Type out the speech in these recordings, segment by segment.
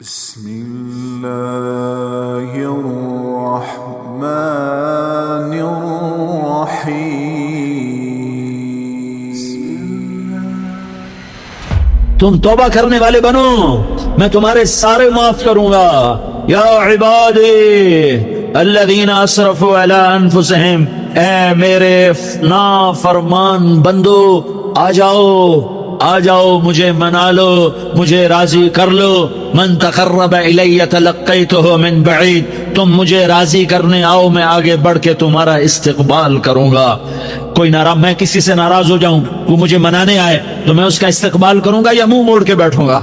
بسم الله الرحمن الرحيم. تم توبہ کرنے والے بنو، میں تمہارے سارے معاف کروں گا. یا عبادی الذین اسرفوا علی انفسہم، اے میرے نافرمان بندو، آ جاؤ مجھے منا لو، مجھے راضی کر لو. من تقرب الی تلقیتہ من بعید، تم مجھے راضی کرنے آؤ، میں آگے بڑھ کے تمہارا استقبال کروں گا. کوئی ناراض، میں کسی سے ناراض ہو جاؤں، وہ مجھے منانے آئے تو میں اس کا استقبال کروں گا یا منہ موڑ کے بیٹھوں گا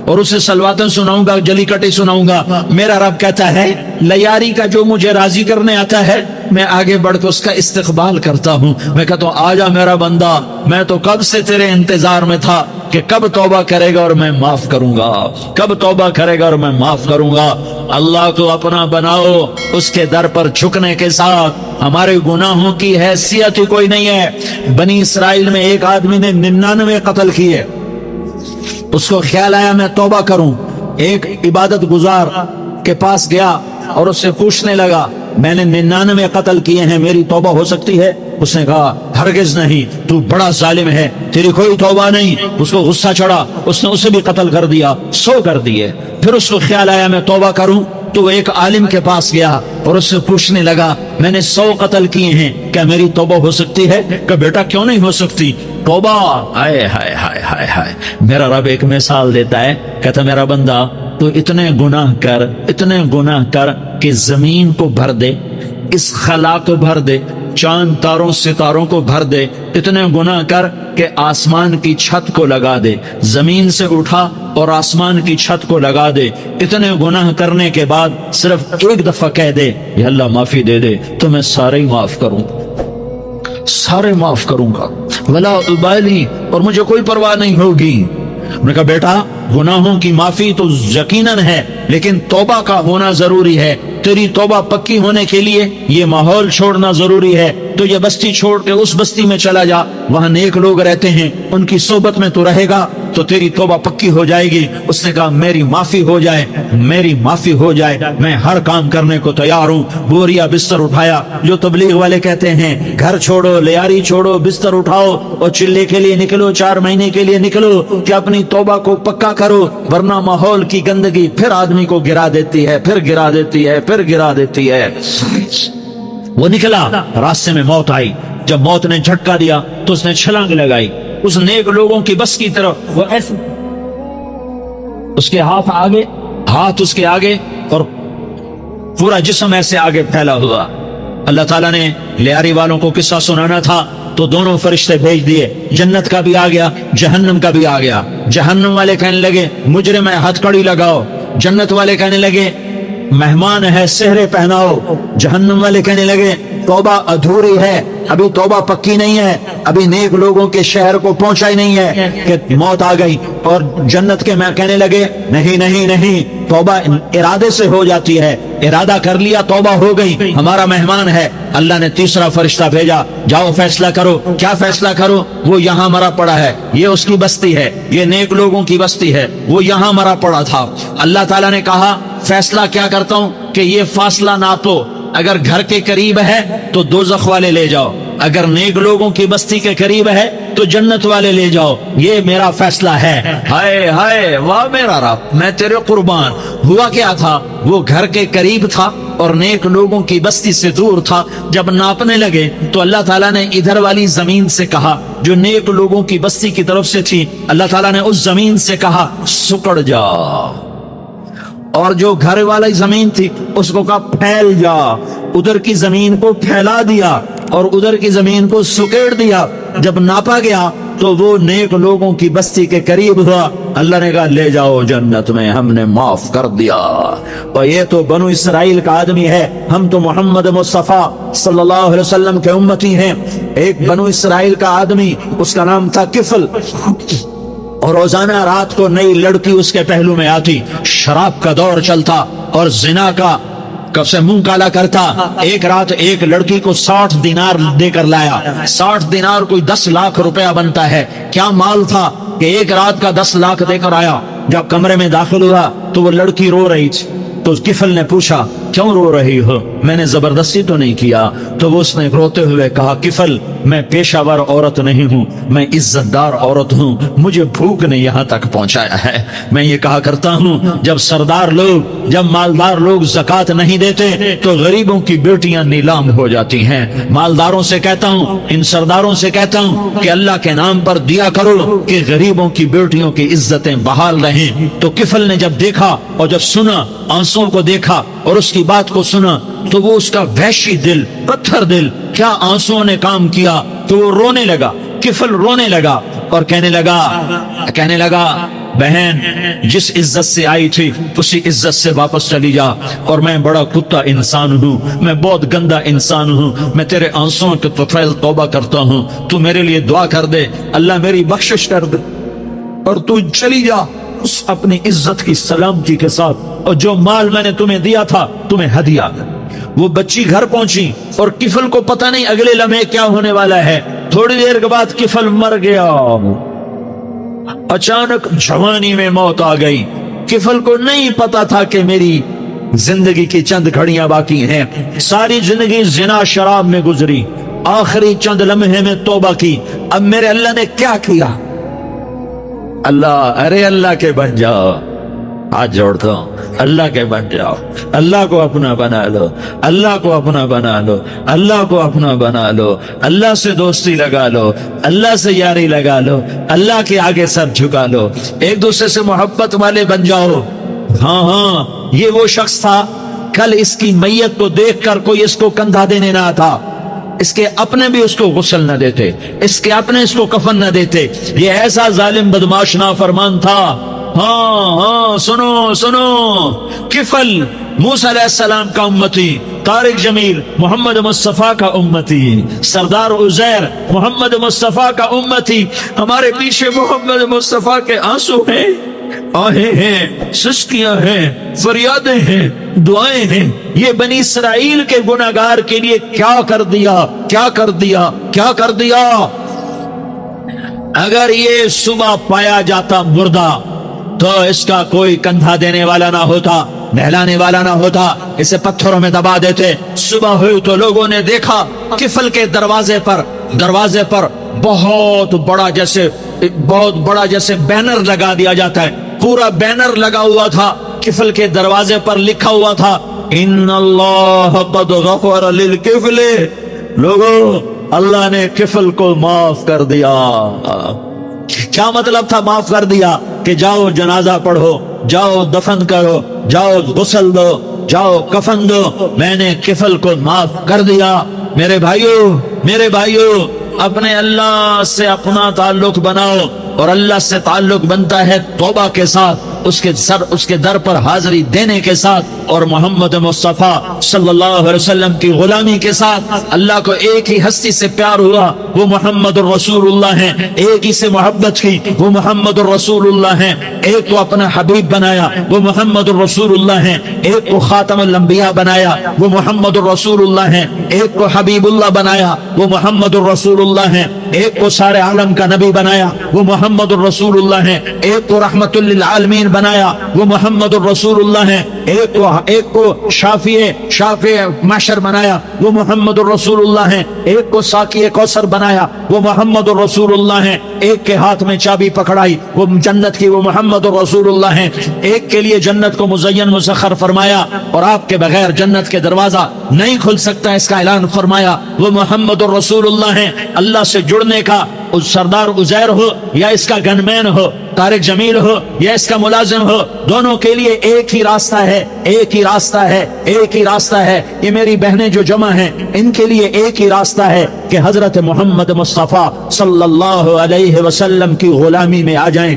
اور اسے سلواتیں سناؤں گا، جلی کٹی سناؤں گا؟ میرا رب کہتا ہے لیاری کا جو مجھے راضی کرنے آتا ہے میں آگے بڑھ کے اس کا استقبال کرتا ہوں. میں کہتا ہوں آجا میرا بندہ، میں تو کب سے تیرے انتظار میں تھا کہ کب توبہ کرے گا اور میں معاف کروں گا، کب توبہ کرے گا اور میں معاف کروں گا. اللہ کو اپنا بناؤ، اس کے در پر جھکنے کے ساتھ. ہمارے گناہوں کی حیثیت ہی کوئی نہیں ہے. بنی اسرائیل میں ایک آدمی نے 99 قتل کیے، اس کو خیال آیا میں توبہ کروں. ایک عبادت گزار کے پاس گیا اور اس سے پوچھنے لگا میں نے 99 قتل کیے ہیں، میری توبہ ہو سکتی ہے؟ اس نے کہا ہرگز نہیں، تو بڑا ظالم ہے، تیری کوئی توبہ نہیں. اس کو غصہ چڑھا، اس نے اسے بھی قتل کر دیا، 100 کر دیے. پھر اس کو خیال آیا میں توبہ کروں تو وہ ایک عالم کے پاس گیا اور اس سے پوچھنے لگا میں نے 100 قتل کیے ہیں، کیا میری توبہ ہو سکتی ہے؟ کہ بیٹا کیوں نہیں ہو سکتی توبہ؟ ہائے ہائے ہائے ہائے ہائے. میرا رب ایک مثال دیتا ہے، کہتا میرا بندہ تو اتنے گناہ کر کہ زمین کو بھر دے، اس خلا کو بھر دے، چاند تاروں ستاروں کو بھر دے. اتنے گناہ کر کہ آسمان کی چھت کو لگا دے، زمین سے اٹھا اور آسمان کی چھت کو لگا دے. اتنے گناہ کرنے کے بعد صرف ایک دفعہ کہہ دے یا اللہ معافی دے دے تو میں سارے ہی معاف کروں، سارے معاف کروں گا، ولا ابالی، اور مجھے کوئی پرواہ نہیں ہوگی. میں نے کہا بیٹا گناہوں کی معافی تو یقیناً ہے لیکن توبہ کا ہونا ضروری ہے. تیری توبہ پکی ہونے کے لیے یہ ماحول چھوڑنا ضروری ہے. تو یہ بستی چھوڑ کے اس بستی میں چلا جا، وہاں نیک لوگ رہتے ہیں، ان کی صحبت میں تو رہے گا تو تیری توبہ پکی ہو جائے گی. اس نے کہا میری معافی ہو جائے، میری معافی ہو جائے، میں ہر کام کرنے کو تیار ہوں. بوریا بستر اٹھایا، جو تبلیغ والے کہتے ہیں گھر چھوڑو، لیاری چھوڑو، بستر اٹھاؤ اور چلے کے لیے نکلو، 4 مہینے کے لیے نکلو کہ اپنی توبہ کو پکا کرو، ورنہ ماحول کی گندگی پھر آدمی کو گرا دیتی ہے، پھر گرا دیتی ہے. وہ نکلا، راستے میں موت آئی. جب موت نے جھٹکا دیا تو اس نے چھلانگ لگائی اس نیک لوگوں کی بس کی طرف. وہ ایسے اس کے ہاتھ اس کے آگے اور پورا جسم ایسے آگے پھیلا ہوا. اللہ تعالیٰ نے لیاری والوں کو قصہ سنانا تھا تو دونوں فرشتے بھیج دیے، جنت کا بھی آ گیا، جہنم کا بھی آ گیا. جہنم والے کہنے لگے مجرم ہے ہتھ کڑی لگاؤ، جنت والے کہنے لگے مہمان ہے سہرے پہناؤ. جہنم والے کہنے لگے توبہ ادھوری ہے، ابھی توبہ پکی نہیں ہے، ابھی نیک لوگوں کے شہر کو پہنچا ہی نہیں ہے کہ موت آ گئی. اور جنت کے میں کہنے لگے نہیں، توبہ ارادے سے ہو جاتی ہے، ارادہ کر لیا توبہ ہو گئی، ہمارا مہمان ہے. اللہ نے تیسرا فرشتہ بھیجا، جاؤ فیصلہ کرو. کیا فیصلہ کرو؟ وہ یہاں مرا پڑا ہے، یہ اس کی بستی ہے، یہ نیک لوگوں کی بستی ہے، وہ یہاں مرا پڑا تھا. اللہ تعالیٰ نے کہا فیصلہ کیا کرتا ہوں کہ یہ فاصلہ ناپو، اگر گھر کے قریب ہے تو دوزخ والے لے جاؤ، اگر نیک لوگوں کی بستی کے قریب ہے تو جنت والے لے جاؤ. یہ میرا فیصلہ ہے. ہائے ہائے واہ میرا رب، میں تیرے قربان. ہوا کیا تھا؟ وہ گھر کے قریب تھا اور نیک لوگوں کی بستی سے دور تھا. جب ناپنے لگے تو اللہ تعالیٰ نے ادھر والی زمین سے کہا جو نیک لوگوں کی بستی کی طرف سے تھی، اللہ تعالیٰ نے اس زمین سے کہا سکڑ جا، اور جو گھر والی زمین تھی اس کو کہا پھیل جا. ادھر کی زمین کو پھیلا دیا اور ادھر کی زمین کو سکیڑ دیا. جب ناپا گیا تو وہ نیک لوگوں کی بستی کے قریب ہوا. اللہ نے کہا لے جاؤ جنت میں، ہم نے معاف کر دیا. اور یہ تو بنو اسرائیل کا آدمی ہے، ہم تو محمد مصطفیٰ صلی اللہ علیہ وسلم کے امتی ہیں. ایک بنو اسرائیل کا آدمی، اس کا نام تھا کفل، اور روزانہ رات کو نئی لڑکی اس کے پہلو میں آتی. شراب کا دور چلتا اور زنا کا سے منہ کالا کرتا. ایک رات ایک لڑکی کو 60 دینار دے کر لایا. 60 دینار کوئی 10 لاکھ روپیہ بنتا ہے. کیا مال تھا کہ ایک رات کا 10 لاکھ دے کر آیا. جب کمرے میں داخل ہوا تو وہ لڑکی رو رہی تھی، تو کفل نے پوچھا کیوں رو رہی ہو؟ میں نے زبردستی تو نہیں کیا۔ تو وہ اس نے روتے ہوئے کہا کفل میں پیشہ ور عورت نہیں ہوں، میں عزت دار عورت ہوں، مجھے بھوک نے یہاں تک پہنچایا ہے۔ میں یہ کہا کرتا ہوں جب سردار لوگ، جب مالدار لوگ زکوٰۃ نہیں دیتے تو غریبوں کی بیٹیاں نیلام ہو جاتی ہیں۔ مالداروں سے کہتا ہوں، ان سرداروں سے کہتا ہوں کہ اللہ کے نام پر دیا کرو کہ غریبوں کی بیٹیوں کی عزتیں بحال رہیں۔ تو کفل نے جب دیکھا اور جب سنا، آنسوں کو دیکھا اور اس کی بات کو سنا، تو وہ اس کا وحشی دل، پتھر دل، کیا آنسوں نے کام کیا، تو وہ رونے لگا۔ کفل رونے لگا اور کہنے لگا بہن جس عزت سے آئی تھی اسی عزت سے واپس چلی جا، اور میں بڑا کتا انسان ہوں، میں بہت گندا انسان ہوں، میں تیرے آنسوں کے طفیل توبہ کرتا ہوں، تو میرے لیے دعا کر دے، اللہ میری بخشش کر دے، اور تو چلی جا اس اپنی عزت کی سلامتی کے ساتھ، اور جو مال میں نے تمہیں دیا تھا تمہیں ہدیہ کر۔ وہ بچی گھر پہنچی اور کفل کو پتہ نہیں اگلے لمحے کیا ہونے والا ہے۔ تھوڑی دیر کے بعد کفل مر گیا، اچانک جوانی میں موت آ گئی۔ کفل کو نہیں پتا تھا کہ میری زندگی کی چند گھڑیاں باقی ہیں، ساری زندگی زنا شراب میں گزری، آخری چند لمحے میں توبہ کی، اب میرے اللہ نے کیا کیا؟ اللہ کے بن جاؤ، ہاتھ جوڑتا ہوں، اللہ کے بن جاؤ، اللہ کو اپنا بنا لو، اللہ کو اپنا بنا لو، اللہ کو اپنا بنا لو، اللہ سے دوستی لگا لو، اللہ سے یاری لگا لو، اللہ کے آگے سر جھکا لو، ایک دوسرے سے محبت والے بن جاؤ۔ ہاں یہ وہ شخص تھا، کل اس کی میت کو دیکھ کر کوئی اس کو کندھا دینے نہ آتا، اس کے اپنے بھی اس کو غسل نہ دیتے، اس کے اپنے اس کو کفن نہ دیتے، یہ ایسا ظالم بدماش نافرمان تھا۔ ہاں سنو، کفل موسیٰ علیہ السلام کا امتی، طارق جمیل محمد مصطفیٰ کا امتی، سردار عزیر محمد مصطفیٰ کا امتی، ہمارے پیچھے محمد مصطفیٰ کے آنسو ہیں، آہیں ہیں، سسکیاں ہیں، فریادیں ہیں، دعائیں ہیں۔ یہ بنی اسرائیل کے گناہگار کے لیے کیا کر دیا۔ اگر یہ صبح پایا جاتا مردہ تو اس کا کوئی کندھا دینے والا نہ ہوتا، نہلانے والا نہ ہوتا، اسے پتھروں میں دبا دیتے۔ صبح ہوئی تو لوگوں نے دیکھا کفل کے دروازے پر بہت بڑا جیسے بینر لگا دیا جاتا ہے، پورا بینر لگا ہوا تھا، کفل کے دروازے پر لکھا ہوا تھا ان اللہ قد غفر للکفل، لوگوں اللہ نے کفل کو معاف کر دیا۔ کیا مطلب تھا معاف کر دیا؟ کہ جاؤ جنازہ پڑھو، جاؤ دفن کرو، جاؤ غسل دو، جاؤ کفن دو، میں نے کفل کو معاف کر دیا۔ میرے بھائیو اپنے اللہ سے اپنا تعلق بناؤ، اور اللہ سے تعلق بنتا ہے توبہ کے ساتھ، اس کے در پر حاضری دینے کے ساتھ، اور محمد مصطفیٰ صلی اللہ علیہ وسلم کی غلامی کے ساتھ۔ اللہ کو ایک ہی ہستی سے پیار ہوا، وہ محمد الرسول اللہ ہیں، ایک ہی سے محبت کی، وہ محمد الرسول اللہ ہیں، ایک کو اپنا حبیب بنایا، وہ محمد الرسول اللہ ہیں، ایک کو خاتم الانبیاء بنایا، وہ محمد الرسول اللہ ہیں، ایک کو حبیب اللہ بنایا، وہ محمد الرسول اللہ ہیں، ایک کو سارے عالم کا نبی بنایا، وہ محمد الرسول اللہ ہیں، ایک کو رحمت للعالمین بنایا، وہ محمد الرسول اللہ ہیں، ایک کو شافع معشر بنایا، وہ محمد الرسول اللہ ہیں، ایک کو ساقی کوثر بنایا، وہ محمد الرسول اللہ ہیں، ایک کے ہاتھ میں چابی پکڑائی وہ جنت کی، وہ محمد الرسول اللہ ہیں، ایک کے لیے جنت کو مزین مسخر فرمایا اور آپ کے بغیر جنت کے دروازہ نہیں کھل سکتا اس کا اعلان فرمایا، وہ محمد الرسول اللہ ہیں۔ اللہ سے جڑنے کا سردار عزیر ہو یا اس کا گن مین ہو، طارق جمیل ہو یا اس کا ملازم ہو، دونوں کے لیے ایک ہی راستہ ہے۔ یہ میری بہنیں جو جمع ہیں ان کے لیے ایک ہی راستہ ہے کہ حضرت محمد مصطفیٰ صلی اللہ علیہ وسلم کی غلامی میں آ جائیں،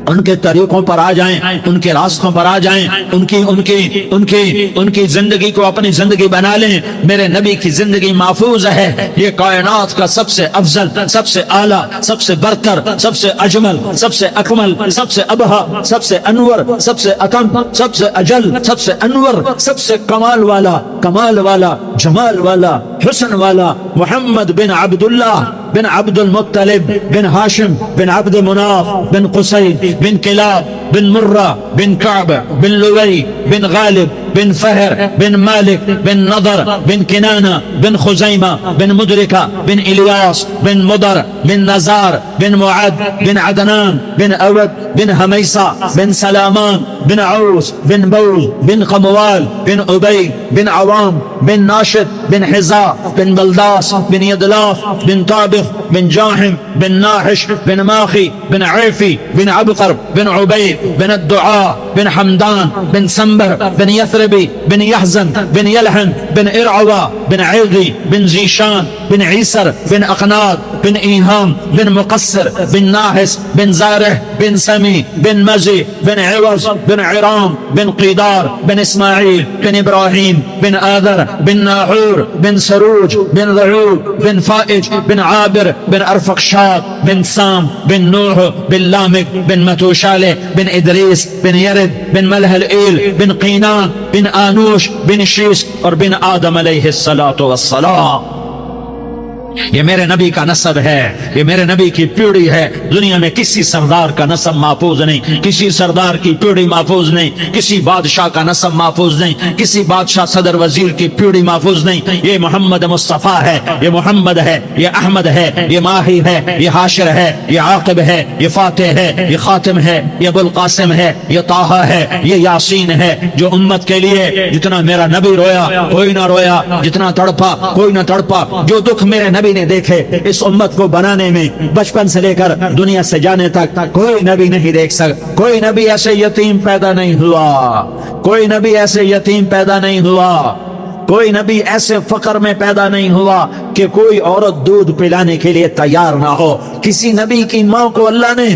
ان کے طریقوں پر آ جائیں، ان کے راستوں پر آ جائیں، ان کی زندگی کو اپنی زندگی بنا لیں۔ میرے نبی کی زندگی محفوظ ہے، یہ کائنات کا سب سے افضل، سب سے اعلیٰ، سب سے برتر، سب سے اجمل، سب سے اکمل، سب سے ابہا، سب سے انور، سب سے اتم، سب سے اجل، سب سے انور، سب سے کمال والا، جمال والا حسن والا محمد بن عبداللہ بن عبد المطلب بن ہاشم بن عبد مناف بن قصی بن کلاب بن مرہ بن کعب بن لوی بن غالب بن فہر بن مالک بن نضر بن کنانہ بن خزیمہ بن مدرکہ بن الیاس بن مدر بن نزار بن معد بن عدنان بن اود بن حمیسہ بن سلامان بن عوس بن بوز بن قموال بن عبی بن عوام بن ناشد بن حزا بن بلداس بن یدلاف بن طابخ بن جاحم بن ناحش بن ماخی بن عیفی بن عبقر بن عبید بن الدعاء بن حمدان بن سنبر بن یثربی بن یحزن بن یلحن بن ارعوا بن عیغی بن زیشان بن عیسر بن اقناد بن ایہام بن مقصر بن ناحس بن زارح بن سمی بن مزی بن عوض بن عرام بن قیدار بن اسماعیل بن ابراہیم بن آذر بن ناحور بن سروج بن ضعوب بن فائج بن عابر بن ارفقشاد بن سام بن نوح بن لامک بن متوشالح بن ادریس بن یرد بن ملہلئیل بن قینان بن آنوش بن شیس اور بن آدم علیہ السلام. یہ میرے نبی کا نسب ہے، یہ میرے نبی کی پیڑھی ہے. دنیا میں کسی سردار کا نسب محفوظ نہیں، کسی سردار کی پیڑھی محفوظ نہیں، کسی بادشاہ کا نسب محفوظ نہیں، کسی بادشاہ صدر وزیر کی پیڑھی محفوظ نہیں. یہ محمد مصطفیٰ ہے، یہ محمد ہے، یہ احمد ہے، یہ ماہی ہے، یہ حاشر ہے، یہ عاقب ہے، یہ فاتح ہے، یہ خاتم ہے، یہ ابو القاسم ہے، یہ طٰہٰ ہے، یہ یاسین ہے. جو امت کے لیے جتنا میرا نبی رویا کوئی نہ رویا، جتنا تڑپا کوئی نہ تڑپا، جو دکھ میرے نبی نے دیکھے اس امت کو بنانے میں، بچپن سے لے کر دنیا سے جانے تک کوئی نبی نہیں دیکھ سکتا. کوئی نبی ایسے یتیم پیدا نہیں ہوا، کوئی نبی ایسے یتیم پیدا نہیں ہوا، کوئی نبی ایسے فقر میں پیدا نہیں ہوا کہ کوئی عورت دودھ پلانے کے لیے تیار نہ ہو. کسی نبی کی ماں کو اللہ نے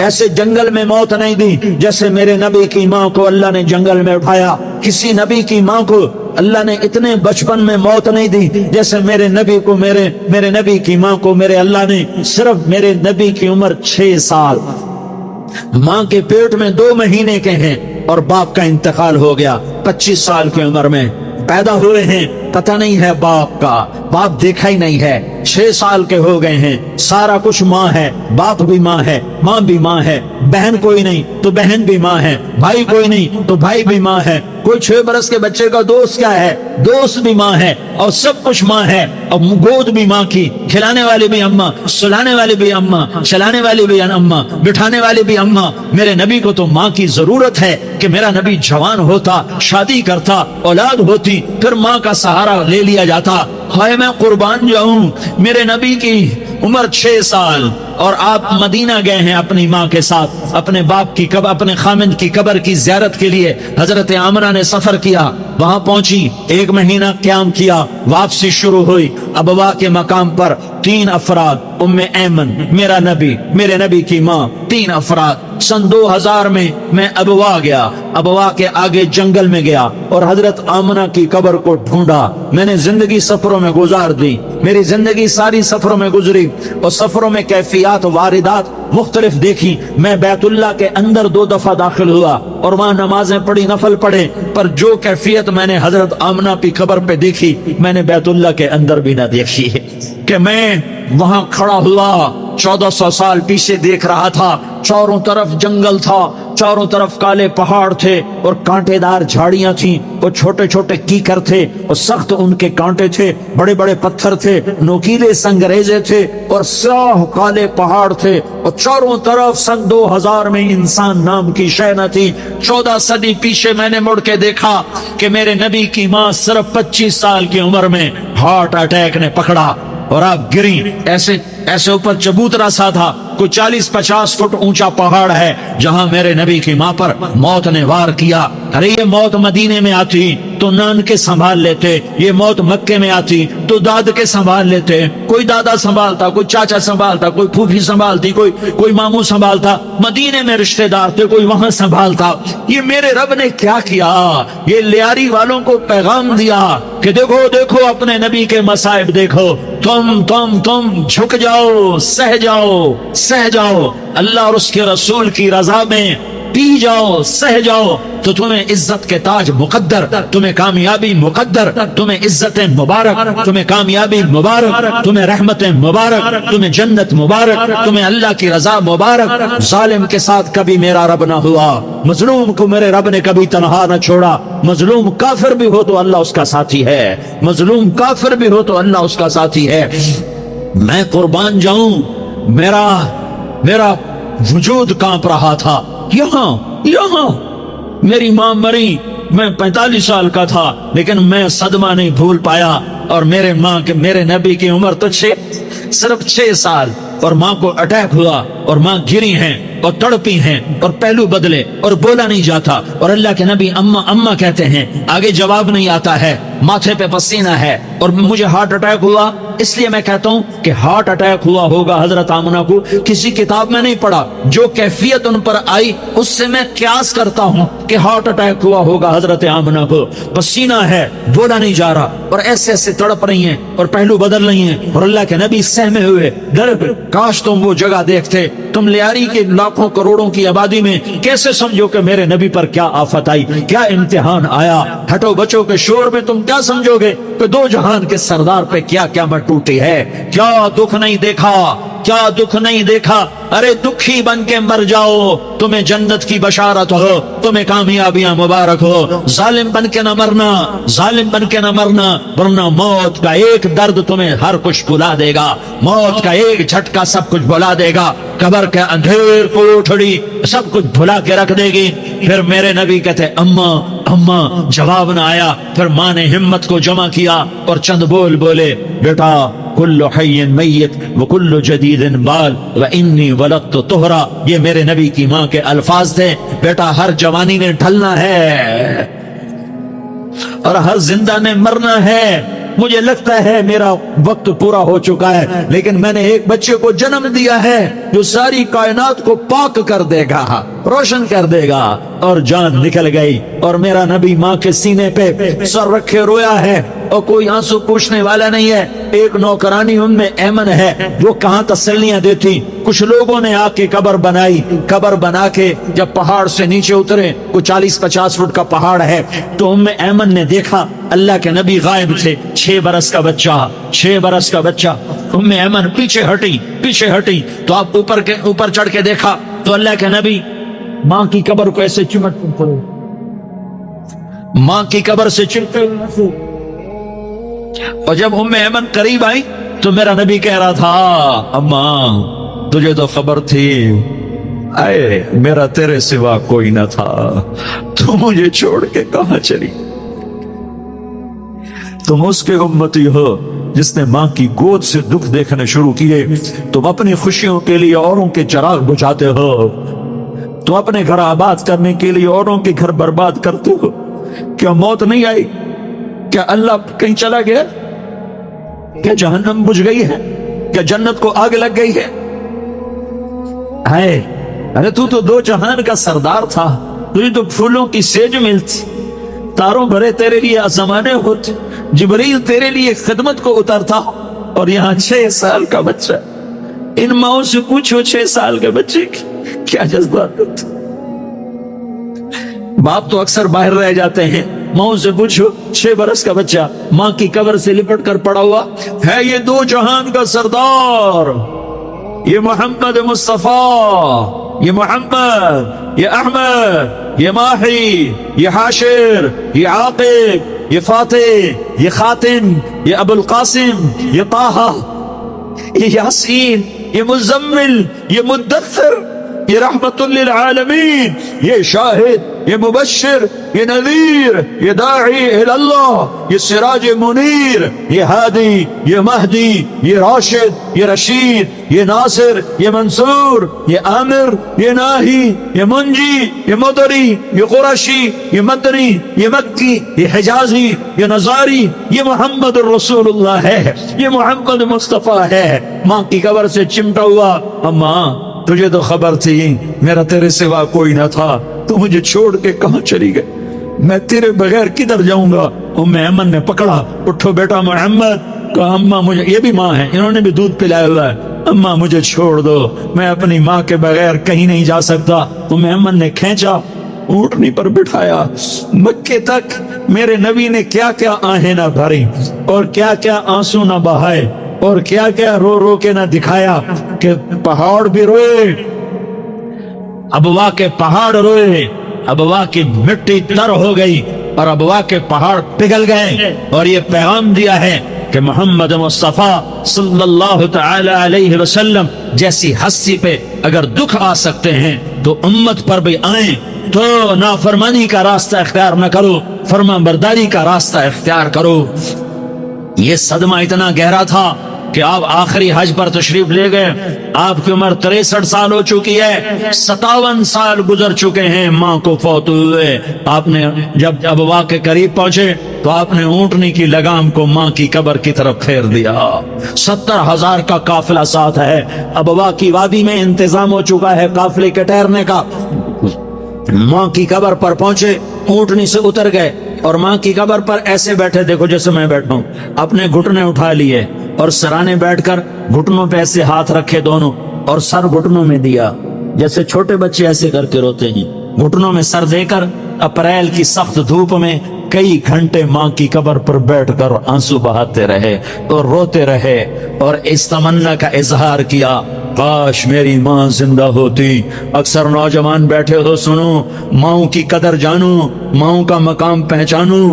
ایسے جنگل میں موت نہیں دی جیسے میرے نبی کی ماں کو اللہ نے جنگل میں اٹھایا. کسی نبی کی ماں کو اللہ نے اتنے بچپن میں موت نہیں دی جیسے میرے نبی کو، میرے نبی کی ماں کو میرے اللہ نے صرف میرے نبی کی عمر 6 سال، ماں کے پیٹ میں 2 مہینے کے ہیں اور باپ کا انتقال ہو گیا 25 سال کی عمر میں پیدا ہوئے ہیں. پتہ نہیں ہے باپ کا، باپ دیکھا ہی نہیں ہے. 6 سال کے ہو گئے ہیں، سارا کچھ ماں ہے، باپ بھی ماں ہے، ماں بھی ماں ہے، بہن کوئی نہیں تو بہن بھی ماں ہے، بھائی کوئی نہیں تو بھائی بھی ماں ہے. کوئی 6 برس کے بچے کا دوست کیا ہے؟ دوست بھی ماں ہے، اور سب کچھ ماں ہے. اور گود بھی ماں کی، کھلانے والی بھی اماں، سلانے والی بھی اماں، چلانے والی بھی اماں، بٹھانے والی بھی اماں. میرے نبی کو تو ماں کی ضرورت ہے کہ میرا نبی جوان ہوتا، شادی کرتا، اولاد ہوتی، پھر ماں کا سہارا لے لیا جاتا. ہائے میں قربان جاؤں، میرے نبی کی عمر 6 سال اور آپ مدینہ گئے ہیں اپنی ماں کے ساتھ، اپنے باپ کی قبر، اپنے خامند کی قبر کی زیارت کے لیے. حضرت آمنہ نے سفر کیا، وہاں پہنچی، 1 مہینہ قیام کیا، واپسی شروع ہوئی. ابوا کے مقام پر 3 افراد، ام ایمن، میرا نبی، میرے نبی کی ماں، 3 افراد. سن 2000 میں ابوا گیا، ابوا کے آگے جنگل میں گیا اور حضرت آمنہ کی قبر کو ڈھونڈا. میں نے زندگی سفروں میں گزار دی، میری زندگی ساری سفروں میں گزری اور سفروں میں کیفیات واردات مختلف دیکھی. میں بیت اللہ کے اندر 2 دفعہ داخل ہوا اور وہاں نمازیں پڑھی، نفل پڑھے، پر جو کیفیت میں نے حضرت آمنہ کی قبر پہ دیکھی میں نے بیت اللہ کے اندر بھی نہ دیکھی. کہ میں وہاں کھڑا ہوا 1400 سال پیچھے دیکھ رہا تھا، چاروں طرف جنگل تھا، چاروں طرف کالے پہاڑ تھے اور کانٹے دار جھاڑیاں تھیں اور چھوٹے چھوٹے کیکر تھے اور سخت ان کے کانٹے تھے، بڑے بڑے پتھر تھے، نوکیلے سنگریزے تھے اور سیاہ کالے پہاڑ تھے اور چاروں طرف. سن 2000 میں انسان نام کی شے نہ تھی. 14 صدی پیچھے میں نے مڑ کے دیکھا کہ میرے نبی کی ماں صرف 25 سال کی عمر میں ہارٹ اٹیک نے پکڑا اور آپ گری. ایسے اوپر چبوترا سا تھا، کوئی 40-50 فٹ اونچا پہاڑ ہے جہاں میرے نبی کی ماں پر موت نے وار کیا. ارے یہ موت مدینے میں آتی تو نان کے سنبھال لیتے، یہ موت مکے میں آتی تو داد کے سنبھال لیتے. کوئی دادا سنبھالتا، کوئی چاچا سنبھالتا، کوئی پھوپھی سنبھالتی، کوئی ماموں سنبھالتا. مدینے میں رشتہ دار تھے، کوئی وہاں سنبھالتا. یہ میرے رب نے کیا کیا؟ یہ لیاری والوں کو پیغام دیا کہ دیکھو دیکھو اپنے نبی کے مصائب دیکھو، تم جھک جاؤ، سہ جاؤ. اللہ اور اس کے رسول کی رضا میں पी जाओ, सह जाओ तो तुम्हें इज्जत के ताज मुकद्दर, तुम्हें कामयाबी मुकद्दर, तुम्हें इज्जतें मुबारक, तुम्हें कामयाबी मुबारक, तुम्हें रहमतें मुबारक, तुम्हें जन्नत मुबारक, तुम्हें अल्लाह की रजा मुबारक। जालिम के साथ कभी मेरा रब ना हुआ, मजलूम को मेरे रब ने कभी तनहा न छोड़ा। मजलूम काफिर भी हो तो अल्लाह उसका साथी है, मजलूम काफिर भी हो तो अल्लाह उसका साथी है। मैं कुर्बान जाऊं, मेरा वजूद कांप रहा था। यहाँ मेरी मां मरी, मैं 45 साल का था, लेकिन मैं सदमा नहीं भूल पाया। और मेरे नबी की उम्र तो सिर्फ 6 साल, और माँ को अटैक हुआ और माँ गिरी हैं और तड़पी हैं और पहलू बदले और बोला नहीं जाता। और अल्लाह के नबी अम्मा अम्मा कहते हैं, आगे जवाब नहीं आता है, माथे पे पसीना है। और मुझे हार्ट अटैक हुआ, इसलिए मैं कहता हूँ कि हार्ट अटैक हुआ होगा हजरत आमना को, किसी किताब में नहीं पढ़ा। जो कैफियत उन पर आई उससे मैं क्यास करता हूँ कि हार्ट अटैक हुआ होगा हजरत आमना को। पसीना है, बोला नहीं जा रहा, और ऐसे ऐसे तड़प रही हैं और पहलू बदल रही हैं। और अल्लाह के नबी सहमे हुए दर्द, काश तुम वो जगह देखते। तुम लियारी के लाखों करोड़ों की आबादी में कैसे समझो कि मेरे नबी पर क्या आफत आई, क्या इम्तिहान आया। हटो बचो के शोर में तुम क्या समझोगे कि दो जहान के सरदार पे क्या क्या मत टूटी है। क्या दुख नहीं देखा, क्या दुख नहीं देखा। अरे दुखी बन के मर जाओ, तुम्हें जन्नत की बशारत हो, तुम्हें कामयाबियां मुबारक हो। जालिम बन के न मरना, जालिम बन के न मरना, वरना मौत का एक दर्द तुम्हें हर कुछ भुला देगा, मौत का एक झटका सब कुछ भुला देगा। कब्र के अंधेर कोठड़ी सब कुछ भुला के रख देगी। फिर मेरे नबी कहते, अम्मा अम्मा, जवाब न आया। फिर माँ ने हिम्मत को जमा किया और चंद बोल बोले, बेटा कुल्लु हय्यिन मय्यित व कुल्लु जदीदिन बाल व इन्नी वलदतु तुहरा। ये मेरे नबी की माँ के अल्फाज थे। बेटा हर जवानी ने ढलना है और हर जिंदा ने मरना है। मुझे लगता है मेरा वक्त पूरा हो चुका है, लेकिन मैंने एक बच्चे को जन्म दिया है जो सारी कायनात को पाक कर देगा, रोशन कर देगा। और जान निकल गई और मेरा नबी माँ के सीने पे सर रखे रोया है और कोई आंसू पूछने वाला नहीं है। एक नौकरानी उनमें ऐमन है, वो कहाँ तसल्लियां देती। कुछ लोगों ने आके कब्र बनाई, कब्र बना के जब पहाड़ से नीचे उतरे, कुछ 40-50 फुट का पहाड़ है, तो उम्मे ऐमन ने देखा अल्लाह के नबी गायब थे। 6 बरस का बच्चा, 6 बरस का बच्चा। उम्मे ऐमन पीछे हटी तो आप ऊपर चढ़ के देखा तो अल्लाह के नबी माँ की कब्र को ऐसे चिमटते पड़े, माँ की कब्र से चिमटे। और जब उम्मे ऐमन करीब आई तो मेरा नबी कह रहा था, अम्मा तुझे तो खबर थी, आए मेरा तेरे सिवा कोई न था, तू मुझे छोड़ के कहां चली। तुम उसके उम्मती हो जिसने माँ की गोद से दुख देखने शुरू किए। तुम अपनी खुशियों के लिए औरों के चिराग बुझाते हो, तुम अपने घर आबाद करने के लिए औरों के घर बर्बाद करते हो। क्या मौत नहीं आई? क्या अल्लाह कहीं चला गया? क्या जहन्नम बुझ गई है? क्या जन्नत को आग लग गई है? अरे तू तो 2 जहान का सरदार था, तुझे तो फूलों की सेज मिलती, तारों भरे तेरे लिए आसमाने होते, जिब्रील तेरे लिए खिदमत को उतरता, और यहाँ 6 साल का बच्चा। इन माओ से पूछो 6 साल के बच्चे की क्या जज्बात होते। बाप तो अक्सर बाहर रह जाते हैं, माओ से पूछो 6 बरस का बच्चा माँ की कब्र से लिपट कर पड़ा हुआ है। ये 2 जहान का सरदार, ये मोहम्मद मुस्तफा, ये मोहम्मद, ये अहमद, ये माही, ये हाशिर, ये आकिब, ये फातिह, ये खातिम, ये अबुल कासिम, ये ताहा, ये यासीन, ये मुज़म्मिल, ये मुद्दस्सिर, ये रहमतुल लिल आलमीन, ये शाहिद, ये मुबश्शिर, ये नज़ीर, ये दाई इलल्लाह, ये सिराज मुनीर, ये हादी, ये महदी, ये राशिद, ये रशीद, ये नासिर, ये मंसूर, ये आमिर, ये नाही, ये मुंजी, ये मुदरी, ये कुरैशी, ये मदनी, ये मक्की, ये हिजाजी, ये नज़ारी, ये मोहम्मद रसूलुल्लाह है, ये मोहम्मद मुस्तफा है। माँ की कब्र से चिमटा हुआ, अम्मा तुझे तो खबर थी मेरा तेरे सिवा कोई न था, तू मुझे छोड़ के कहां चली गई, मैं तेरे बगैर किधर जाऊंगा। उम्मे ऐमन ने पकड़ा, उठो बेटा मोहम्मद। कहा अम्मा मुझे, ये भी माँ है, इन्होंने भी दूध पिलाया हुआ है। अम्मा मुझे छोड़ दो, मैं अपनी माँ के बगैर कहीं नहीं जा सकता। तो मोहम्मद ने खींचा, ऊंटनी पर बिठाया, मक्के तक मेरे नबी ने क्या क्या आहें न भरी और क्या क्या आंसू न बहाए और क्या क्या रो रो के न दिखाया कि पहाड़ भी रोए, अबवा के पहाड़ रोए, अबवा की मिट्टी तर हो गई और अबवा के पहाड़ पिघल गए। और ये पैगाम दिया है कि मोहम्मद मुस्तफा सल्लल्लाहु तआला अलैहि वसल्लम जैसी हस्ती पे अगर दुख आ सकते हैं तो उम्मत पर भी आए। तो नाफरमानी का रास्ता इख्तियार न करो, फर्मा बरदारी का रास्ता इख्तियार करो। ये सदमा इतना गहरा था कि आप आखिरी हज पर तशरीफ ले गए, आपकी उम्र 63 साल हो चुकी है, 57 साल गुजर चुके हैं माँ को फौत हुए। आपने जब अबवा के करीब पहुंचे तो आपने ऊंटनी की लगाम को माँ की कब्र की तरफ फेर दिया। 70,000 का काफिला साथ है, अबवा की वादी में इंतजाम हो चुका है काफिले के ठहरने का। माँ की कब्र पर पहुंचे, ऊंटनी से उतर गए और माँ की कब्र पर ऐसे बैठे, देखो जैसे मैं बैठा हूं, अपने घुटने उठा लिए और सराने बैठकर घुटनों पे ऐसे हाथ रखे दोनों और सर घुटनों में दिया, जैसे छोटे बच्चे ऐसे करके रोते हैं। घुटनों में सर देकर अप्रैल की सख्त धूप में कई घंटे माँ की कब्र पर बैठकर आंसू बहाते रहे और रोते रहे और इस तमन्ना का इजहार किया, काश मेरी माँ जिंदा होती। अक्सर नौजवान बैठे हो, सुनो, माँ की कदर जानो, माँ का मकाम पहचानो,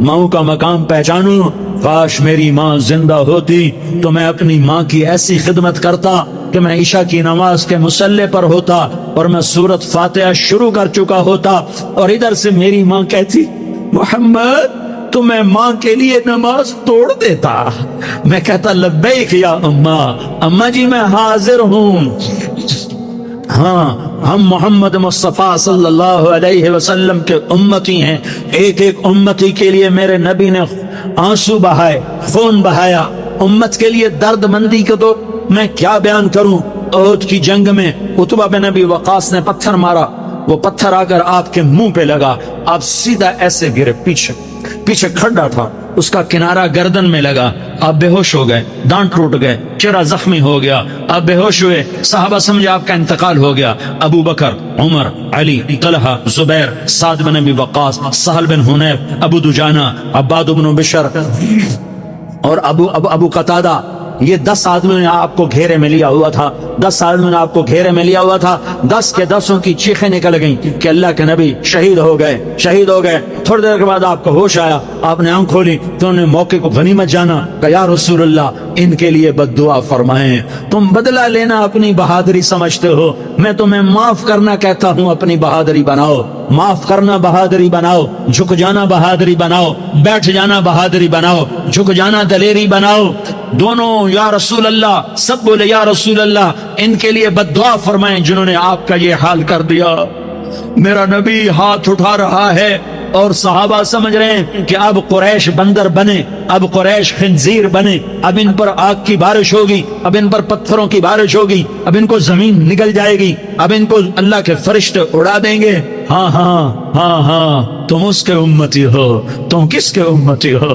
माँ का मकाम पहचानो। काश मेरी माँ जिंदा होती तो मैं अपनी माँ की ऐसी खिदमत करता कि मैं ईशा की नमाज के मुसल्ले पर होता और मैं सूरत फातिहा शुरू कर चुका होता और इधर से मेरी माँ कहती, मोहम्मद तो मैं माँ के लिए नमाज तोड़ देता। मैं कहता, लब्बैक या अम्मा, अम्मा जी मैं हाजिर हूँ। हाँ, हम मोहम्मद मुस्तफा सल्लल्लाहु अलैहि वसल्लम के उम्मती हैं। एक एक उम्मती के लिए मेरे नबी ने आंसू बहाए, खून बहाया। उम्मत के लिए दर्द मंदी को तो मैं क्या बयान करूं। ओहद की जंग में उतबा बिन अबी वकास ने पत्थर मारा, वो पत्थर आकर आपके मुंह पे लगा, आप सीधा ऐसे गिरे, पीछे खड्डा था, उसका किनारा गर्दन में लगा, आप बेहोश हो गए, दांत टूट गए, चेहरा जख्मी हो गया, आप बेहोश हुए। साहबा समझे आपका इंतकाल हो गया। अबू बकर, उमर, अली, तलहा, जुबैर, साद बिन अबी वक्कास, सहल बिन हुनैफ, अबू दुजाना, अब्बाद बिन बिशर और अबू कतादा, ये 10 आदमियों ने आपको घेरे में लिया हुआ था। 10 आदमियों ने आपको घेरे में लिया हुआ था। 10 के 10 की चीखें निकल गईं कि अल्लाह के नबी शहीद हो गए, शहीद हो गए। थोड़ी देर के बाद आपको होश आया, आपने आंख खोली तो उन्होंने मौके को गनीमत जाना कि या रसूलुल्लाह इनके लिए बद्दुआ फरमाएं। तुम बदला लेना अपनी बहादुरी समझते हो, मैं तुम्हें माफ करना कहता हूँ, अपनी बहादुरी बनाओ। माफ करना बहादुरी बनाओ, झुक जाना बहादुरी बनाओ, बैठ जाना बहादुरी बनाओ, झुक जाना दलेरी बनाओ। दोनों या रसूल अल्लाह, सब बोले या रसूल अल्लाह इनके लिए बद्दुआ फरमाएं जिन्होंने आपका ये हाल कर दिया। मेरा नबी हाथ उठा रहा है और सहाबा समझ रहे हैं कि अब कुरैश बंदर बने, अब कुरैश खिंजीर बने, अब इन पर आग की बारिश होगी, अब इन पर पत्थरों की बारिश होगी, अब इनको जमीन निगल जाएगी, अब इनको अल्लाह के फरिश्ते उड़ा देंगे। हाँ हाँ हाँ हाँ, तुम उसके उम्मती हो। तुम किसके उम्मती हो?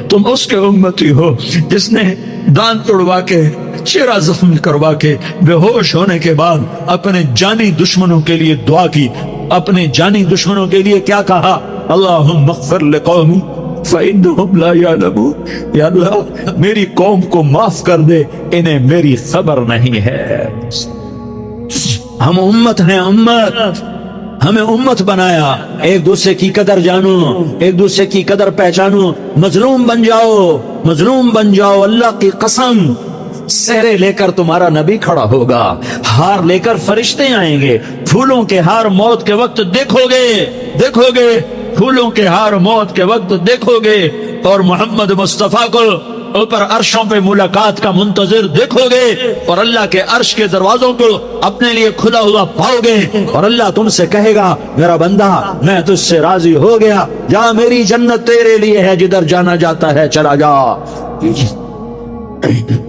तुम उसके उम्मती हो जिसने दांत तोड़वा के, चेहरा जख्मी करवा के, बेहोश होने के बाद अपने जानी दुश्मनों के लिए दुआ की। अपने जानी दुश्मनों के लिए क्या कहा? अल्लाहुम्मा अग़फ़िर लिक़ौमी फ़इन्नहुम ला यअलमून। या अल्लाह मेरी कौम को माफ कर दे, इन्हें मेरी खबर नहीं है। हम उम्मत हैं, उम्मत, हमें उम्मत बनाया। एक दूसरे की कदर जानो, एक दूसरे की कदर पहचानो। मजलूम बन जाओ, मजलूम बन जाओ। अल्लाह की कसम, सेहरे लेकर तुम्हारा नबी खड़ा होगा, हार लेकर फरिश्ते आएंगे। फूलों के हार मौत के वक्त देखोगे, देखोगे, फूलों के हार मौत के वक्त देखोगे और मोहम्मद मुस्तफा को ऊपर अर्शों पे मुलाकात का मुंतजिर देखोगे और अल्लाह के अर्श के दरवाजों को अपने लिए खुला हुआ पाओगे और अल्लाह तुमसे कहेगा, मेरा बंदा मैं तुझसे राजी हो गया, जा, मेरी जन्नत तेरे लिए है, जिधर जाना जाता है चला जा।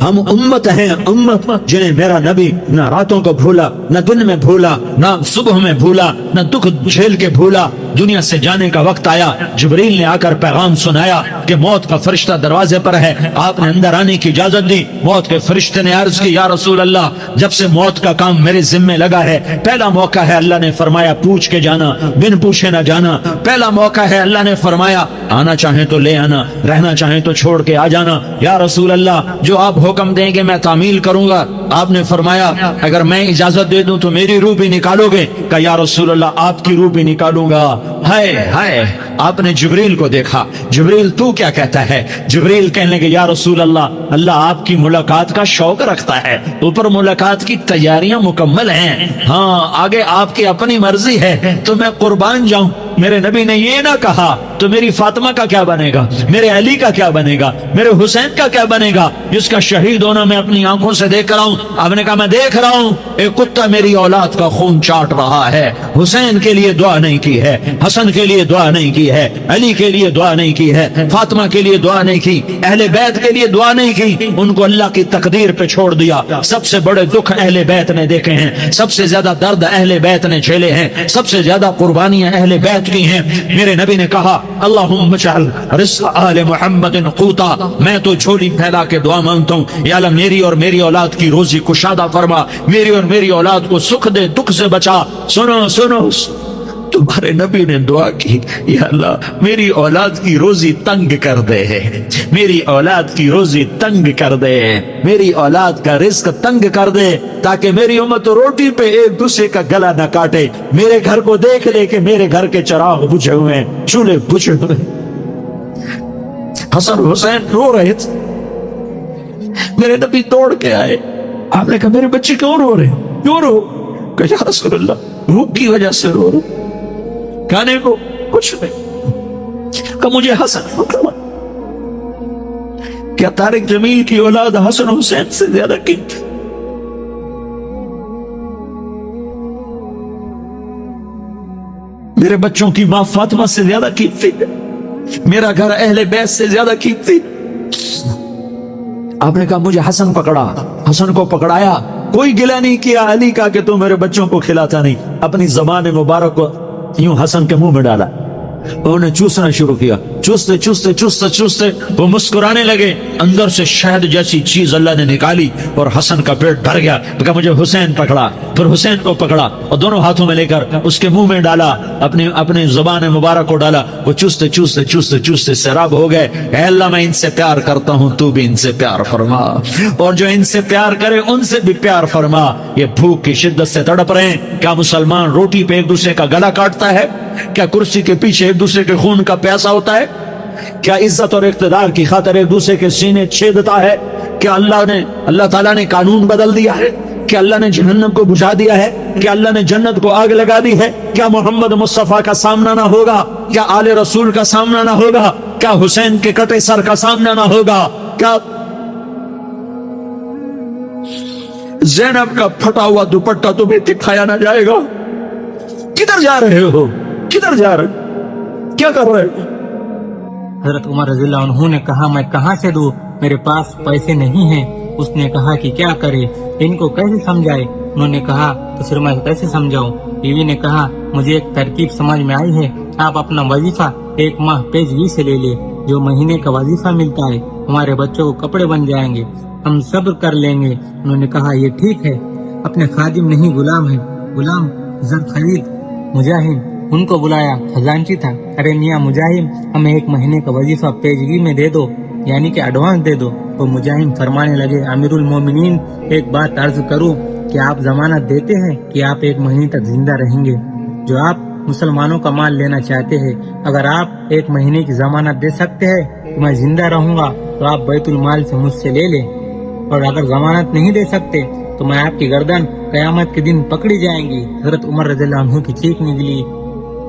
हम उम्मत हैं, उम्मत जिन्हें मेरा नबी न रातों को भूला, न दिन में भूला, न सुबह में भूला, न दुख झेल के भूला, दुनिया से जाने का वक्त आया, जिब्रील ने आकर पैगाम सुनाया कि मौत का फरिश्ता दरवाजे पर है, आपने अंदर आने की इजाजत दी। मौत के फरिश्ते ने अर्ज की, या रसूल अल्लाह, जब से मौत का काम मेरे जिम्मे लगा है, पहला मौका है, अल्लाह ने फरमाया पूछ के जाना, बिन पूछे ना जाना। पहला मौका है, अल्लाह ने फरमाया आना चाहे तो ले आना, रहना चाहे तो छोड़ के आ जाना। या रसूल अल्लाह, जो आप हुक्म देंगे मैं तामील करूंगा। आपने फरमाया अगर मैं इजाजत दे दूं तो मेरी रूह भी निकालोगे? कहा या रसूल अल्लाह, आपकी रूह भी निकालूंगा। हाय हाय, आपने जिब्रील को देखा, जिब्रील तू क्या कहता है? जिब्रील कहने लगे या रसूल अल्लाह, अल्लाह आपकी मुलाकात का शौक रखता है, ऊपर मुलाकात की तैयारियां मुकम्मल हैं, हाँ आगे आपकी अपनी मर्जी है तो मैं कुर्बान जाऊं। मेरे नबी ने ये ना कहा तो मेरी फातिमा का क्या बनेगा, मेरे अली का क्या बनेगा, मेरे हुसैन का क्या बनेगा, जिसका शहीद होना मैं अपनी आंखों से देख रहा हूं। आपने कहा मैं देख रहा हूं, एक कुत्ता मेरी औलाद का खून चाट रहा है। हुसैन के लिए दुआ नहीं की है, हसन के लिए दुआ नहीं की है, अली के लिए दुआ नहीं की है, फातिमा के लिए दुआ नहीं की, अहले बैत के लिए दुआ नहीं की, उनको अल्लाह की तकदीर पे छोड़ दिया। सबसे बड़े दुख अहले बैत ने देखे हैं, सबसे ज्यादा दर्द अहले बैत ने झेले हैं, सबसे ज्यादा कुर्बानियां अहले बैत की हैं। मेरे नबी ने कहा अल्लाहुम्मा जअल रिज़्क़ आले मुहम्मदिन क़ूता, मैं तो झोली फैला के दुआ मांगता हूँ, या अल्लाह मेरी और मेरी औलाद की रोजी कुशादा फरमा, मेरी और मेरी औलाद को सुख दे, दुख से बचा। सुनो सुनो, तुम्हारे नबी ने दुआ की, या अल्लाह मेरी औलाद की रोजी तंग कर दे, मेरी औलाद की रोजी तंग कर दे, मेरी औलाद का रिस्क तंग कर दे, ताकि मेरी उम्मत रोटी पे एक दूसरे का गला न काटे। मेरे घर को देख ले कि मेरे घर के चिराग बुझे हुए हैं, चूल्हे बुझे हुए। हसन हुसैन रो रहे थे, मेरे नबी दौड़ के आए। आपने कहा मेरे बच्चे क्यों रो रहे, क्यों रो? कहा या रसूल अल्लाह भूख की वजह से रो रहे, खाने को कुछ नहीं। कहा मुझे हसन, क्या तारिक जमील की औलाद हसन हुसैन से ज्यादा कीमती? मेरे बच्चों की मां फातिमा से ज्यादा कीमती, मेरा घर अहले बैत से ज्यादा कीमती। आपने कहा मुझे हसन पकड़ा, हसन को पकड़ाया, कोई गिला नहीं किया अली का कि तू मेरे बच्चों को खिलाता नहीं, अपनी ज़बान मुबारक को यूं हसन के मुंह में डाला, उन्होंने चूसना शुरू किया। चूसते चूसते चूसते चूसते वो मुस्कुराने लगे, अंदर से शहद जैसी चीज अल्लाह ने निकाली और हसन का पेट भर गया। तो कहा मुझे हुसैन पकड़ा, फिर हुसैन को पकड़ा और दोनों हाथों में लेकर उसके मुंह में डाला, अपने जुबान मुबारक को डाला। वो चूसते चूसते चूसते चूसते सैराब हो गए। ऐ अल्लाह मैं इनसे प्यार करता हूँ, तू भी इनसे प्यार फरमा, और जो इनसे प्यार करे उनसे भी प्यार फरमा। ये भूख की शिद्दत से तड़प रहे हैं। क्या मुसलमान रोटी पे एक दूसरे का गला काटता है? क्या कुर्सी के पीछे एक दूसरे के खून का प्यासा होता है? क्या इज्जत और इख्तिदार की खातिर एक दूसरे के सीने छेदता है? क्या अल्लाह ताला ने कानून बदल दिया है? क्या अल्लाह ने जहन्नम को बुझा दिया है? क्या अल्लाह ने जन्नत को आग लगा दी है? क्या मोहम्मद मुस्तफा का सामना ना होगा? क्या आले रसूल का सामना ना होगा? क्या हुसैन के कटे सर का सामना ना होगा? क्या ज़ैनब का फटा हुआ दुपट्टा तुम्हें दिखाया ना जाएगा? किधर जा रहे हो, किधर जा रहे हो, क्या कर रहे हो? हजरत उमर रज़ियल्लाहु अन्हु ने कहा मैं कहाँ से दूं, मेरे पास पैसे नहीं हैं। उसने कहा कि क्या करे, इनको कैसे समझाए? उन्होंने कहा तो फिर मैं कैसे समझाऊं? बीवी ने कहा मुझे एक तरकीब समझ में आई है, आप अपना वजीफा एक माह पेशगी से ले ले, जो महीने का वजीफा मिलता है, हमारे बच्चों को कपड़े बन जाएंगे, हम सब्र कर लेंगे। उन्होंने कहा ये ठीक है, अपने खादिम नहीं गुलाम है, गुलाम जर खरीद मुजाहिद उनको बुलाया, खजांची था। अरे मियाँ मुजाहिम, हमें एक महीने का वजीफा पेशगी में दे दो, यानी कि एडवांस दे दो। तो मुजाहिम फरमाने लगे अमीरुल मोमिनीन, एक बात अर्ज करूं कि आप जमानत देते हैं कि आप एक महीने तक जिंदा रहेंगे, जो आप मुसलमानों का माल लेना चाहते हैं। अगर आप एक महीने की जमानत दे सकते हैं तो मैं जिंदा रहूंगा, तो आप बैतुल माल से मुझसे ले लें, और अगर जमानत नहीं दे सकते तो मैं आपकी गर्दन कयामत के दिन पकड़ी जाएंगी। हजरत उमर रज़ियल्लाहु अन्हु की चीख निकली,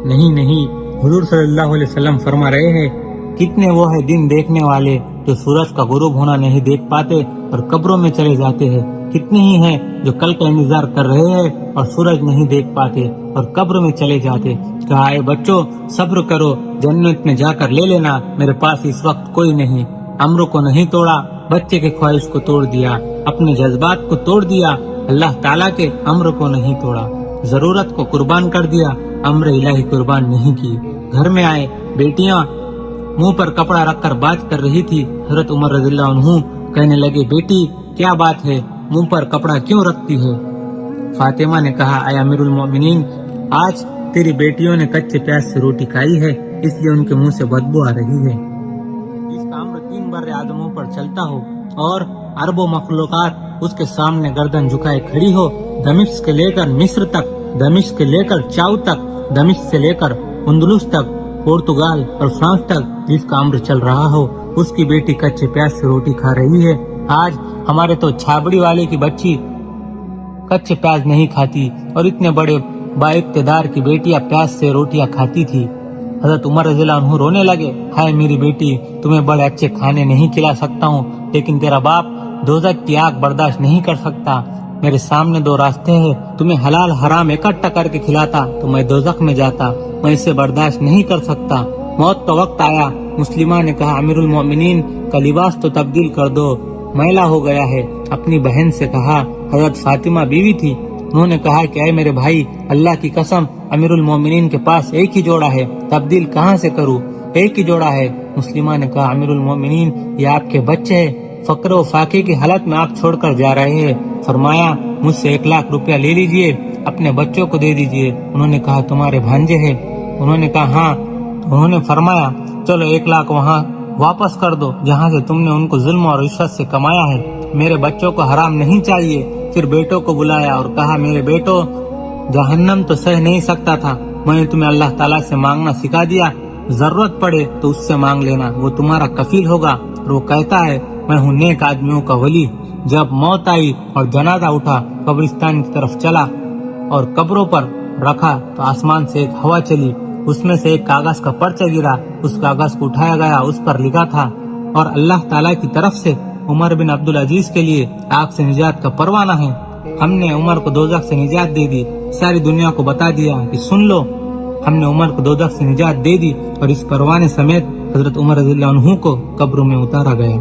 नहीं नहीं, हुजूर सल्लल्लाहु अलैहि वसल्लम फरमा रहे हैं, कितने वो है दिन देखने वाले जो सूरज का गुरूब होना नहीं देख पाते और कब्रों में चले जाते हैं, कितने ही हैं जो कल का इंतजार कर रहे हैं और सूरज नहीं देख पाते और कब्र में चले जाते। कहा ए बच्चों सब्र करो, जन्नत में जाकर ले लेना, मेरे पास इस वक्त कोई नहीं। अम्र को नहीं तोड़ा, बच्चे के ख्वाहिश को तोड़ दिया, अपने जज्बात को तोड़ दिया, अल्लाह ताला के अम्र को नहीं तोड़ा, जरूरत को कुर्बान कर दिया, अम्र इलाही कुर्बान नहीं की। घर में आए, बेटियां मुंह पर कपड़ा रखकर बात कर रही थी। हजरत उमर रज़ियल्लाहु अन्हु कहने लगे, बेटी क्या बात है, मुंह पर कपड़ा क्यों रखती है? फातिमा ने कहा, आय अमीरुल मोमिनीन, आज तेरी बेटियों ने कच्चे प्याज से रोटी खाई है, इसलिए उनके मुंह से बदबू आ रही है। जिसका अम्र 3 बर्रे आदमों पर चलता हो और अरबों मखलूकात उसके सामने गर्दन झुकाए खड़ी हो, दमिश्क से लेकर मिस्र तक, दमिश्क से लेकर चाउ तक, दमिश्क से लेकर अंदलुस तक, पोर्तुगाल और फ्रांस तक जिसका अम्र चल रहा हो, उसकी बेटी कच्चे प्याज से रोटी खा रही है। आज हमारे तो छाबड़ी वाले की बच्ची कच्चे प्याज नहीं खाती और इतने बड़े बाइक़्तिदार की बेटियां प्याज से रोटियां खाती थी। हजरत उमर रज़ियल्लाहु अन्हु रोने लगे, हाय मेरी बेटी, तुम्हें बड़े अच्छे खाने नहीं खिला सकता हूँ, लेकिन तेरा बाप दोज़ख की आग बर्दाश्त नहीं कर सकता। मेरे सामने 2 रास्ते हैं, तुम्हें हलाल हराम इकट्ठा करके खिलाता तो मैं दोज़ख में जाता, मैं इसे बर्दाश्त नहीं कर सकता। मौत का वक्त आया। मुस्लिमा ने कहा, अमीरुल मोमिनीन का लिबास तो तब्दील कर दो, मैला हो गया है। अपनी बहन से कहा, हजरत फातिमा बीवी थी, उन्होंने कहा कि ऐ मेरे भाई, अल्लाह की कसम, अमीरुल मोमिनीन के पास एक ही जोड़ा है, तब्दील कहाँ से करूँ, एक ही जोड़ा है। मुस्लिमा ने कहा, अमीरुल मोमिनीन, ये आपके बच्चे हैं, फक्र व फाके की हालत में आप छोड़कर जा रहे हैं। फरमाया, मुझसे 1 लाख रुपया ले लीजिए, अपने बच्चों को दे दीजिए। उन्होंने कहा, तुम्हारे भांजे हैं? उन्होंने कहा, हाँ। उन्होंने फरमाया, चलो 1 लाख वहाँ वापस कर दो जहाँ से तुमने उनको जुल्म और रिश्वत से कमाया है, मेरे बच्चों को हराम नहीं चाहिए। फिर बेटों को बुलाया और कहा, मेरे बेटो, जहन्नम तो सह नहीं सकता था, मैंने तुम्हें अल्लाह ताला से मांगना सिखा दिया, जरूरत पड़े तो उससे मांग लेना, वो तुम्हारा कफील होगा। और वो कहता है, मैं हूँ नेक आदमियों का वली। जब मौत आई और जनाजा उठा, कब्रिस्तान की तरफ चला और कब्रों पर रखा तो आसमान से एक हवा चली, उसमें से एक कागज का पर्चा गिरा, उस कागज को उठाया गया, उस पर लिखा था, और अल्लाह ताला की तरफ से उमर बिन अब्दुल अजीज के लिए आग से निजात का परवाना है। हमने उमर को दोज़ख से निजात दे दी, सारी दुनिया को बता दिया कि सुन लो, हमने उमर को दोज़ख से निजात दे दी। और इस परवाने समेत हजरत उमर रज़ियल्लाहु अन्हु को कब्रों में उतारा गया।